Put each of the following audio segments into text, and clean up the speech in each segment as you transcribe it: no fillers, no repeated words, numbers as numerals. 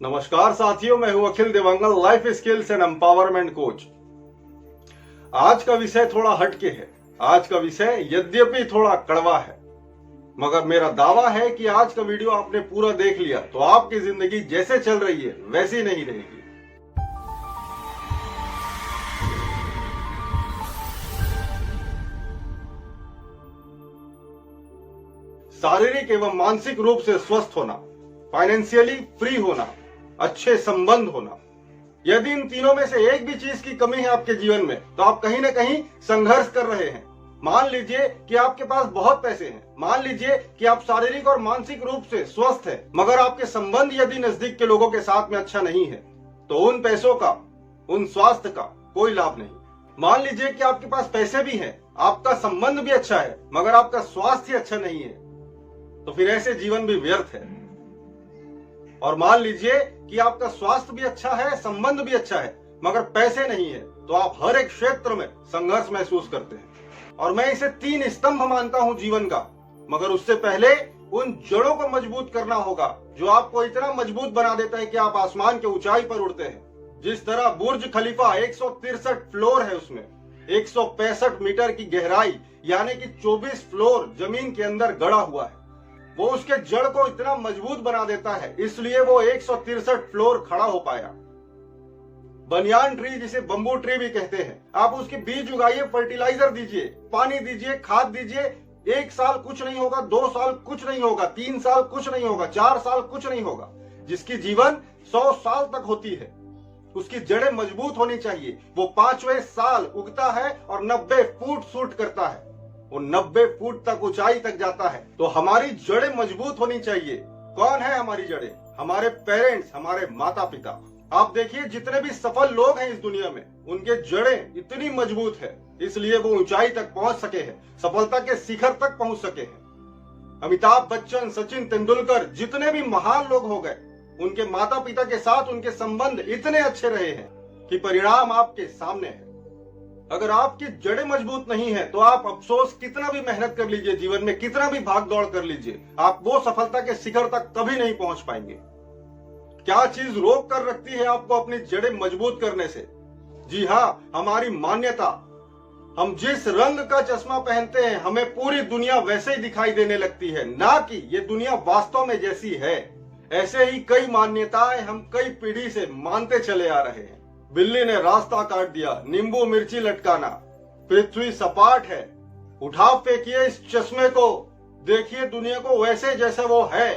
नमस्कार साथियों, मैं हूं Akhil Devangal, life skills and empowerment coach. आज का विषय थोड़ा हटके है। आज का विषय यद्यपि थोड़ा कड़वा है, मगर मेरा दावा है कि आज का वीडियो आपने पूरा देख लिया तो आपकी जिंदगी जैसे चल रही है वैसी नहीं रहेगी। शारीरिक एवं मानसिक रूप से स्वस्थ होना, फाइनेंशियली फ्री होना, अच्छे संबंध होना, यदि इन तीनों में से एक भी चीज की कमी है आपके जीवन में तो आप कहीं ना कहीं संघर्ष कर रहे हैं। मान लीजिए कि आपके पास बहुत पैसे हैं, मान लीजिए कि आप शारीरिक और मानसिक रूप से स्वस्थ हैं, मगर आपके संबंध यदि नजदीक के लोगों के साथ में अच्छा नहीं है तो उन पैसों का, उन स्वास्थ्य का कोई लाभ नहीं। मान लीजिए कि आपके पास पैसे भी हैं, आपका संबंध भी अच्छा है, मगर आपका स्वास्थ्य अच्छा नहीं है, तो फिर ऐसे जीवन भी व्यर्थ है। और मान लीजिए कि आपका स्वास्थ्य भी अच्छा है, संबंध भी अच्छा है, मगर पैसे नहीं है, तो आप हर एक क्षेत्र में संघर्ष महसूस करते हैं। और मैं इसे 3 स्तंभ मानता हूं जीवन का, मगर उससे पहले उन जड़ों को मजबूत करना होगा जो आपको इतना मजबूत बना देता है कि आप आसमान के ऊंचाई पर उड़ते हैं। जिस तरह बुर्ज खलीफा 163 फ्लोर है, उसमें 165 मीटर की गहराई यानी कि 24 फ्लोर जमीन के अंदर गड़ा हुआ है। वो उसके जड़ को इतना मजबूत बना देता है, इसलिए वो 163 फ्लोर खड़ा हो पाया। बनियान ट्री, जिसे बंबू ट्री भी कहते हैं, आप उसके बीज उगाइए, फर्टिलाइजर दीजिए, पानी दीजिए, खाद दीजिए, 1 साल कुछ नहीं होगा, 2 साल कुछ नहीं होगा, 3 साल कुछ नहीं होगा, 4 साल कुछ नहीं होगा। जिसकी जीवन 100 साल तक होती है, उसकी जड़ें मजबूत होनी चाहिए। वो 5वें साल उगता है और 90 फुट शूट करता है, वो 90 फुट तक ऊंचाई तक जाता है। तो हमारी जड़ें मजबूत होनी चाहिए। कौन है हमारी जड़ें? हमारे पेरेंट्स, हमारे माता पिता। आप देखिए जितने भी सफल लोग हैं इस दुनिया में, उनके जड़ें इतनी मजबूत है, इसलिए वो ऊंचाई तक पहुंच सके हैं, सफलता के शिखर तक पहुंच सके हैं। अमिताभ बच्चन, सचिन तेंदुलकर, जितने भी महान लोग हो गए, उनके माता पिता के साथ उनके संबंध इतने अच्छे रहे हैं कि परिणाम आपके सामने है। अगर आपकी जड़ें मजबूत नहीं है तो आप अफसोस कितना भी मेहनत कर लीजिए, जीवन में कितना भी भाग दौड़ कर लीजिए, आप वो सफलता के शिखर तक कभी नहीं पहुंच पाएंगे। क्या चीज रोक कर रखती है आपको अपनी जड़ें मजबूत करने से? जी हाँ, हमारी मान्यता। हम जिस रंग का चश्मा पहनते हैं, हमें पूरी दुनिया वैसे ही दिखाई देने लगती है, ना कि ये दुनिया वास्तव में जैसी है। ऐसे ही कई मान्यताएं हम कई पीढ़ी से मानते चले आ रहे हैं। बिल्ली ने रास्ता काट दिया, नींबू मिर्ची लटकाना, पृथ्वी सपाट है, उठा फेंकिए इस चश्मे को, देखिए दुनिया को वैसे जैसा वो है,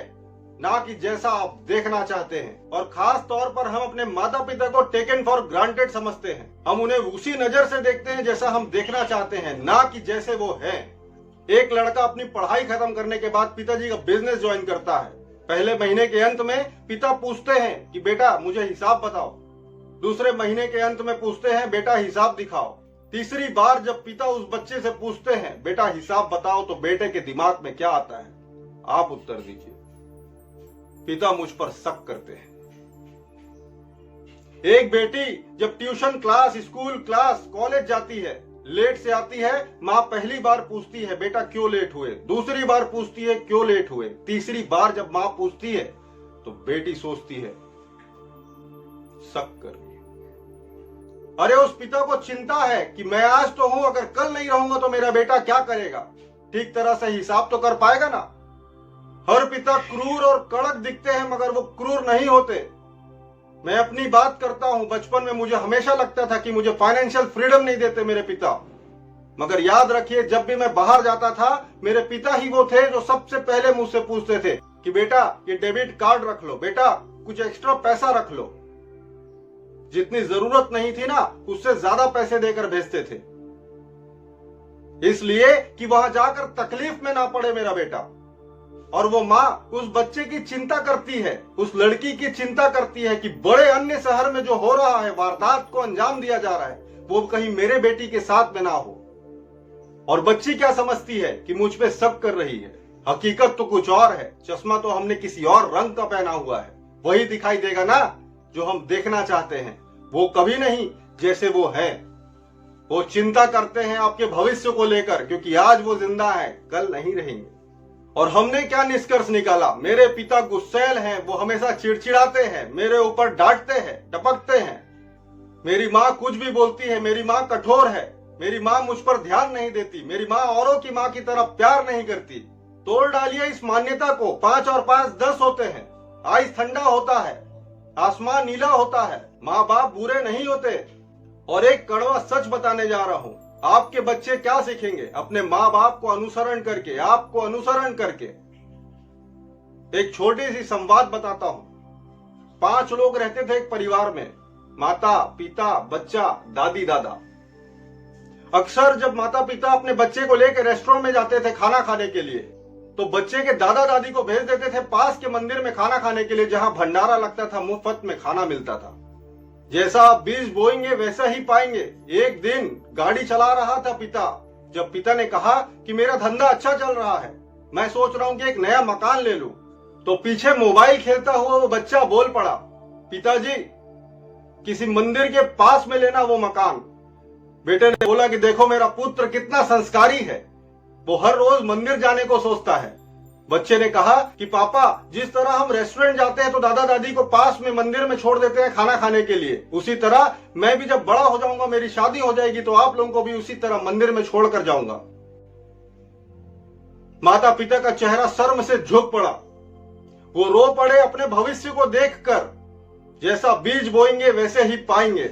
ना कि जैसा आप देखना चाहते हैं। और खास तौर पर हम अपने माता पिता को टेकन फॉर ग्रांटेड समझते हैं। हम उन्हें उसी नजर से देखते हैं जैसा हम देखना चाहते हैं, ना कि जैसे वो है। एक लड़का अपनी पढ़ाई खत्म करने के बाद पिताजी का बिजनेस ज्वाइन करता है। पहले महीने के अंत में पिता पूछते हैं कि बेटा मुझे हिसाब बताओ। दूसरे महीने के अंत में पूछते हैं बेटा हिसाब दिखाओ। तीसरी बार जब पिता उस बच्चे से पूछते हैं बेटा हिसाब बताओ, तो बेटे के दिमाग में क्या आता है? आप उत्तर दीजिए। पिता मुझ पर शक करते हैं। एक बेटी जब tuition class, school class, college जाती है, लेट से आती है, माँ पहली बार पूछती है बेटा क्यों लेट हुए, दूसरी बार पूछती है क्यों लेट हुए, तीसरी बार जब माँ पूछती है तो बेटी सोचती है शक कर। अरे उस पिता को चिंता है कि मैं आज तो हूं, अगर कल नहीं रहूंगा तो मेरा बेटा क्या करेगा, ठीक तरह से हिसाब तो कर पाएगा ना। हर पिता क्रूर और कड़क दिखते हैं, मगर वो क्रूर नहीं होते। मैं अपनी बात करता हूं, बचपन में मुझे हमेशा लगता था कि मुझे फाइनेंशियल फ्रीडम नहीं देते मेरे पिता, मगर याद रखिए जब भी मैं बाहर जाता था, मेरे पिता ही वो थे जो सबसे पहले मुझसे पूछते थे कि बेटा ये डेबिट कार्ड रख लो, बेटा कुछ एक्स्ट्रा पैसा रख लो। जितनी जरूरत नहीं थी ना, उससे ज्यादा पैसे देकर भेजते थे, इसलिए कि वहां जाकर तकलीफ में ना पड़े मेरा बेटा। और वो माँ उस बच्चे की चिंता करती है, उस लड़की की चिंता करती है कि बड़े अन्य शहर में जो हो रहा है, वारदात को अंजाम दिया जा रहा है, वो कहीं मेरे बेटी के साथ में ना हो। और बच्ची क्या समझती है कि मुझ पे शक कर रही है, हकीकत तो कुछ और है। चश्मा तो हमने किसी और रंग का पहना हुआ है, वही दिखाई देगा ना जो हम देखना चाहते हैं, वो कभी नहीं जैसे वो है। वो चिंता करते हैं आपके भविष्य को लेकर, क्योंकि आज वो जिंदा है, कल नहीं रहेंगे। और हमने क्या निष्कर्ष निकाला? मेरे पिता गुस्सैल हैं, वो हमेशा चिड़चिड़ाते हैं, मेरे ऊपर डांटते हैं, टपकते हैं। मेरी माँ कुछ भी बोलती है, मेरी माँ कठोर है, मेरी माँ मुझ पर ध्यान नहीं देती, मेरी माँ औरों की माँ की तरह प्यार नहीं करती। तोड़ डालिए इस मान्यता को। 5 और 5 10 होते हैं। आइस ठंडा होता है, आसमान नीला होता है, माँ बाप बुरे नहीं होते। और एक कड़वा सच बताने जा रहा हूँ, आपके बच्चे क्या सीखेंगे? अपने माँ बाप को अनुसरण करके, आपको अनुसरण करके। एक छोटी सी संवाद बताता हूँ। 5 लोग रहते थे एक परिवार में, माता, पिता, बच्चा, दादी, दादा। अक्सर जब माता पिता अपने बच्चे को लेकर रेस्टोरेंट में जाते थे खाना खाने के लिए, तो बच्चे के दादा दादी को भेज देते थे पास के मंदिर में खाना खाने के लिए, जहां भंडारा लगता था, मुफ्त में खाना मिलता था। जैसा आप बीज बोएंगे वैसा ही पाएंगे। एक दिन गाड़ी चला रहा था पिता, जब पिता ने कहा कि मेरा धंधा अच्छा चल रहा है, मैं सोच रहा हूं कि एक नया मकान ले लूं, तो पीछे मोबाइल खेलता हुआ वो बच्चा बोल पड़ा, पिताजी किसी मंदिर के पास में लेना वो मकान। बेटे ने बोला कि देखो मेरा पुत्र कितना संस्कारी है, वो हर रोज मंदिर जाने को सोचता है। बच्चे ने कहा कि पापा, जिस तरह हम रेस्टोरेंट जाते हैं तो दादा दादी को पास में मंदिर में छोड़ देते हैं खाना खाने के लिए, उसी तरह मैं भी जब बड़ा हो जाऊंगा, मेरी शादी हो जाएगी, तो आप लोगों को भी उसी तरह मंदिर में छोड़कर जाऊंगा। माता पिता का चेहरा शर्म से झुक पड़ा। वो रो पड़े अपने भविष्य को देखकर। जैसा बीज बोएंगे वैसे ही पाएंगे।